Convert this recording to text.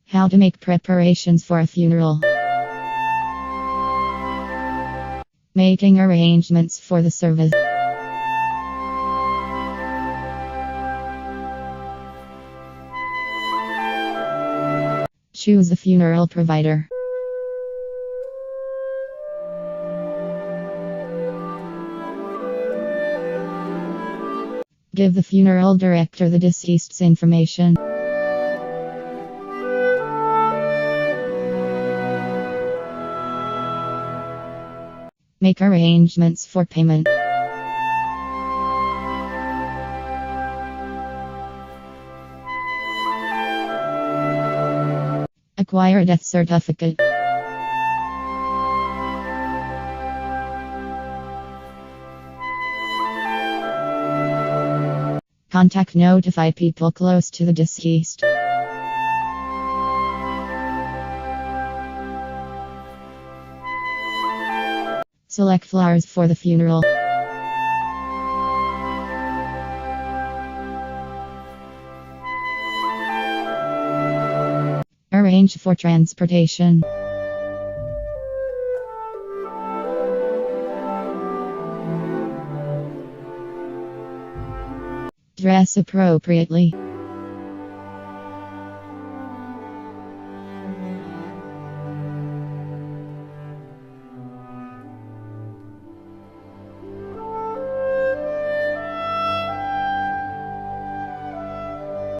How to make preparations for a funeral. Making arrangements for the service. Choose a funeral provider. Give the funeral director the deceased's information. Make arrangements for payment. Acquire a death certificate. Contact notify people close to the deceased. Select flowers for the funeral. Arrange for transportation. Dress appropriately.